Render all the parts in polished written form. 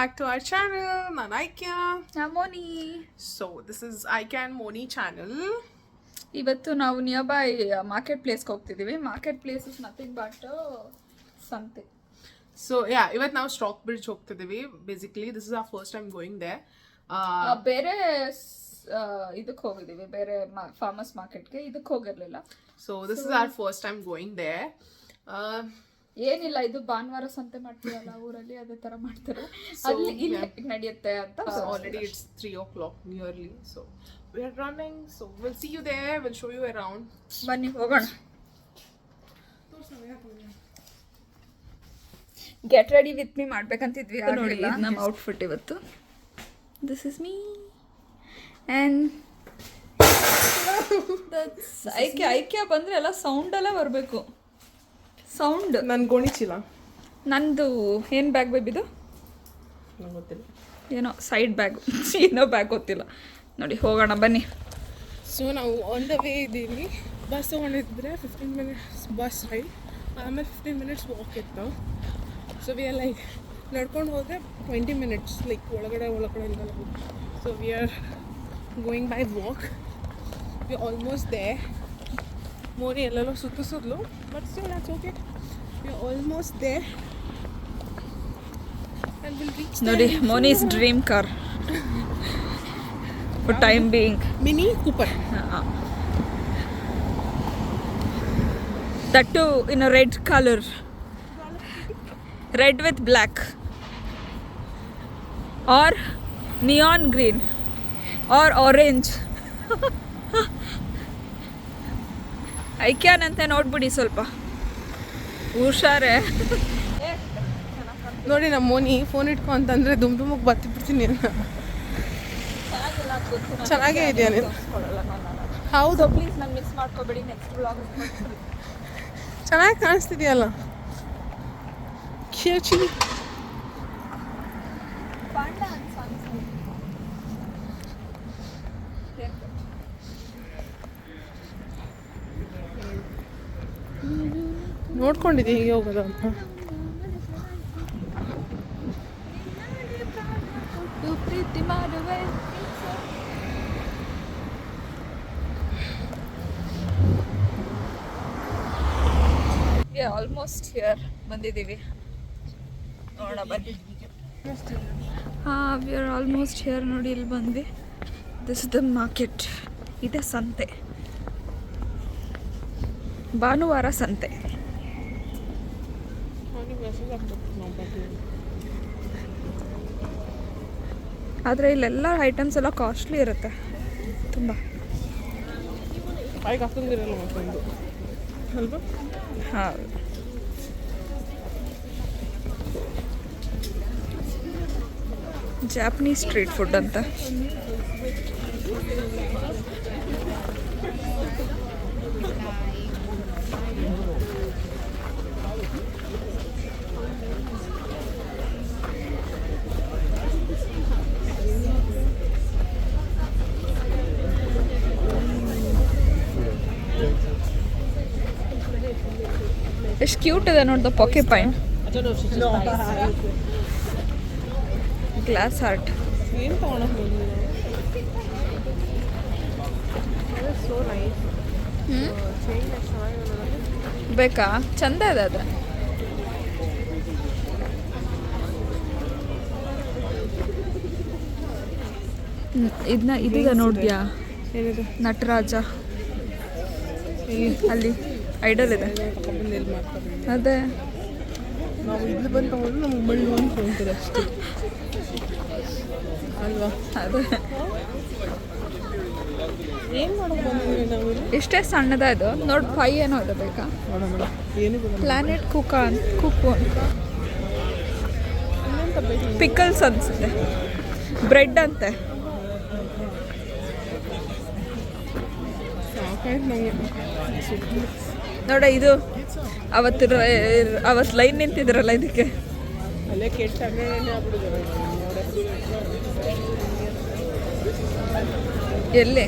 back to our channel. ನಾನು ಐಕ್ಯ. Moni. So this is ಐಕ್ಯ and Moni channel. ಇವತ್ತು ನಾವು ನಿಯರ್ ಬೈ ಮಾರ್ಕೆಟ್ ಪ್ಲೇಸ್ಗೆ ಹೋಗ್ತಿದ್ದೀವಿ. Market place is nothing but ಸಂತೆ. So yeah, ಇವತ್ತು ನಾವು ಸ್ಟಾಕ್ ಬ್ರಿಡ್ಜ್ ಹೋಗ್ತಿದ್ದೀವಿ. Basically this is our first time going there. ಬೇರೆ ಇದಕ್ಕೆ ಹೋಗಿದ್ದೀವಿ, ಬೇರೆ ಫಾರ್ಮರ್ಸ್ ಮಾರ್ಕೆಟ್ಗೆ. ಇದಕ್ಕೆ ಹೋಗಿರಲಿಲ್ಲ. So this is our first time going there. ಏನಿಲ್ಲ, ಇದು ಭಾನುವಾರ ಸಂತೆ ಮಾಡ್ತೀವಲ್ಲ ಊರಲ್ಲಿ, ಅದೇ ತರ ಮಾಡ್ತಾರೆ. ಅಲ್ಲಿ ಇಲ್ಲಿ ನಡೆಯುತ್ತೆ ಅಂತ. Already it's 3 o'clock nearly, so we are running. So we'll see you there. We'll show you around. ಬನ್ನಿ ಹೋಗೋಣ. ಗೆಟ್ ರೆಡಿ ವಿತ್ ಮೀ ಮಾಡ್ಬೇಕಂತಿದ್ವಿ. ನೋಡಿ ನಮ್ಮ ಔಟ್ಫಿಟ್ ಇವತ್ತು. ದಿಸ್ ಇಸ್ ಮೀ ಆ್ಯಂಡ್ ಐಕ್ಯ ಬಂದರೆ ಎಲ್ಲ ಸೌಂಡೆಲ್ಲ ಬರಬೇಕು. ಸೌಂಡ್ ನನ್ನ ಗೋಣಿಚಿಲ್ಲ. ನಂದು ಏನು ಬ್ಯಾಗ್ ಬೇಬಿದು ಗೊತ್ತಿಲ್ಲ, ಏನೋ ಸೈಡ್ ಬ್ಯಾಗ್, ಏನೋ ಬ್ಯಾಗ್ ಗೊತ್ತಿಲ್ಲ. ನೋಡಿ ಹೋಗೋಣ ಬನ್ನಿ. ಸೊ ನಾವು ಆನ್ ದ ವೇ ಇದ್ದೀವಿ. ಬಸ್ ತೊಗೊಂಡಿದ್ರೆ 15 minutes ಬಸ್ ರೈಡ್, ಆಮೇಲೆ 15 minutes ವಾಕ್ ಇತ್ತು. ಸೊ ವಿ ಆರ್ ಲೈಕ್ ನಡ್ಕೊಂಡು ಹೋದರೆ 20 minutes ಲೈಕ್ ಒಳಗಡೆ ಇಲ್ಲ. So we are going by walk. We almost there. Moni ಎಲ್ಲೆಲ್ಲೋ ಸುತ್ತಿಸಿದ್ಲು, but still that's okay. We are almost there and will reach. ನೋಡಿ Moni's dream car for time being, Mini Cooper. That too in a red color, red with black or neon green or orange. ಐಕ್ಯಾನಂತೆ ನೋಡ್ಬಿಡಿ, ಸ್ವಲ್ಪ ಹುಷಾರೇ. ನೋಡಿ ನಮ್ಮ Moni phone ಇಟ್ಕೊ ಅಂತಂದರೆ ದುಮ್ಗೆ ಬರ್ತಿಬಿಡ್ತೀನಿ. ಚೆನ್ನಾಗೇ ಇದೆಯಾ ನೀನು? ಹೌದು, ಪ್ಲೀಸ್ ನಾನು ಮಿಸ್ ಮಾಡ್ಕೋಬೇಡಿ. ನೆಕ್ಸ್ಟ್ ವ್ಲಾಗ್ ಚೆನ್ನಾಗಿ ಕಾಣಿಸ್ತಿದೆಯಲ್ಲ. ಕಿರ್ಚಿ ನೋಡ್ಕೊಂಡಿದ್ದೆ ಹೀಗೆ ಹೋಗೋದು ಅಂತ. ಆಲ್ಮೋಸ್ಟ್ ಹಿಯರ್ ಬಂದಿದ್ದೀವಿ. ನೋಡೋಣ ಬನ್ನಿ. V are almost here. ನೋಡಿ ಇಲ್ಲಿ ಬಂದ್ವಿ. This is the market. ಇದೆ ಸಂತೆ, ಭಾನುವಾರ ಸಂತೆ. ಆದರೆ ಇಲ್ಲೆಲ್ಲ ಐಟಮ್ಸ್ ಎಲ್ಲ ಕಾಸ್ಟ್ಲಿ ಇರುತ್ತೆ ತುಂಬ. ಹೌದು. ಜಾಪನೀಸ್ ಸ್ಟ್ರೀಟ್ ಫುಡ್ ಅಂತ. ಎಷ್ಟು ಕ್ಯೂಟ್ ಇದೆ ನೋಡ್ದ ಪಾಕೆಪೈನ್. Glass heart. ಏನು ತಗೊಳಕ್ಕೆ ಬೇಕಾ? ಚಂದ ಇದೆ ಅದು. ಇದೀಗ ನೋಡಿದ್ಯಾ ನಟರಾಜ? ಅಲ್ಲಿ ಐಡಲ್ ಇದೆ. ಅದೇ ನಾವು ಇಲ್ಲಿ ಬಂದು ತಗೊಂಡು ನಮ್ಗೆ ಬಳ್ಳಿ ಒಂದು ತೊಗೊಂತಾರೆ ಅಷ್ಟೇ ಅಲ್ವಾ? ಅದೇ ಏನು ಮಾಡೋಕೆ ಬಂದಿದ್ದೀವಿ ನಾವು? ಇಷ್ಟೇ ಸಣ್ಣದ ಇದು ನೋಡಿ. 5 ಏನೋ ಇದೆ. ಬೇಕಾ? ಏನು ಪ್ಲಾನೆಟ್ ಕುಕ್ಕಾ ಕುಕ್ಕು ಪಿಕಲ್ಸ್ ಅನಿಸುತ್ತೆ. ಬ್ರೆಡ್ ಅಂತೆ. ನೋಡ, ಇದು ಅವತ್ತು ಲೈನ್ ನಿಂತಿದ್ರಲ್ಲ ಇದಕ್ಕೆ. ಅಲ್ಲೇ ಕೆಟ್ಟ ಎಲ್ಲಿ?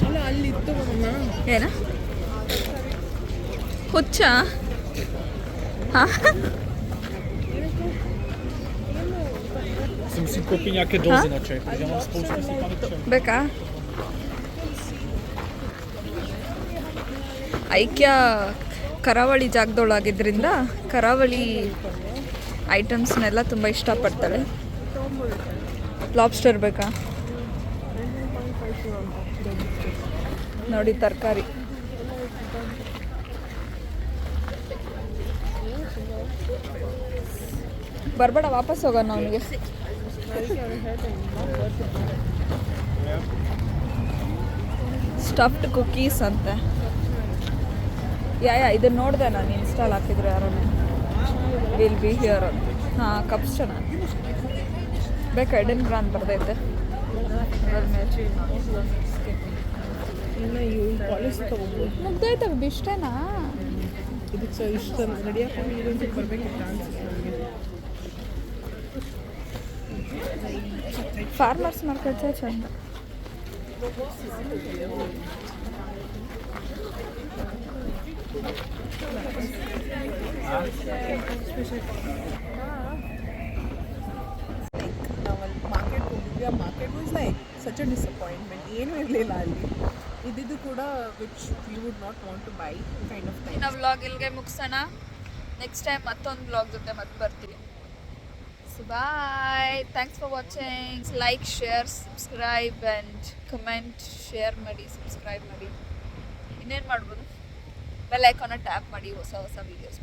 ಅಲ್ಲ ಅಲ್ಲಿ ಇತ್ತು. ಏನ ಹುಚ್ಚ? ಹಾಂ Jsem si koupil nějaké dozy na čaj, protože já mám spoustu sypaných čajů. ಬೇಕಾ ಐಕ್ಯ ಕರಾವಳಿ ಜಾಗದೊಳಗಿದ್ರಿಂದ ಕರಾವಳಿ ಐಟಮ್ಸ್ನೆಲ್ಲ ತುಂಬ ಇಷ್ಟಪಡ್ತಾಳೆ. ಲಾಬ್ಸ್ಟರ್ ಬೇಕಾ ನೋಡಿ ತರಕಾರಿ. ಬರಬೇಡ ವಾಪಸ್ ಹೋಗೋಣ ಅವನಿಗೆ. ಸ್ಟಫ್ಡ್ ಕುಕೀಸ್ ಅಂತೆ. ಯಾ ಇದನ್ನು ನೋಡಿದೆ ನಾನು ಇನ್ಸ್ಟಾಲ್ ಹಾಕಿದ್ರು ಯಾರೋ ವಿಲ್ ಬಿ ಹಿಯರ್ ಅಂತ. ಹಾಂ ಕಪ್ಸ್ ಚೆನ್ನಾಗಿ ಬೇಕಾ ಎಡನ್ ಅಂತ ಬರ್ತೈತೆ. ಇನ್ನು ಇವು ಪಾಲಿಸಿ ತೊಗೋಬೋದು. ಮುಗ್ದೈತವೆ ಇಷ್ಟೇನಾ? ಇದಕ್ಕೆ ಸೊ ಇಷ್ಟ ರೆಡಿ ಹಾಕೊಂಡು ಇದೊಂದು ಬರಬೇಕಿತ್ತು ಅನ್ಸುತ್ತೆ ನನಗೆ. ಫಾರ್ಮರ್ಸ್ ಮಾರ್ಕೆಟ್ ಚಂದ. ನಾವಲ್ಲಿ ಮಾರ್ಕೆಟ್ ಹೋಗಿದ್ವಿ. ಆ market was like such a disappointment. ಏನೂ ಇರಲಿಲ್ಲ ಅಲ್ಲಿ. ಇದ್ದಿದ್ದು ಕೂಡ which you would not want to buy kind of thing. ನಾವು ವ್ಲಾಗ್ ಇಲ್ಲಿಗೆ ಮುಗಿಸೋಣ. ನೆಕ್ಸ್ಟ್ ಟೈಮ್ ಮತ್ತೊಂದು ವ್ಲಾಗ್ ಜೊತೆ ಮತ್ತೆ ಬರ್ತೀವಿ. So bye, thanks for watching. Like, share, subscribe and comment. Share ಮಾಡಿ, ಸಬ್ಸ್ಕ್ರೈಬ್ ಮಾಡಿ. ಇನ್ನೇನು ಮಾಡ್ಬೋದು, ಬೆಲ್ ಐಕಾನ ಟ್ಯಾಪ್ ಮಾಡಿ ಹೊಸ ಹೊಸ ವೀಡಿಯೋಸ್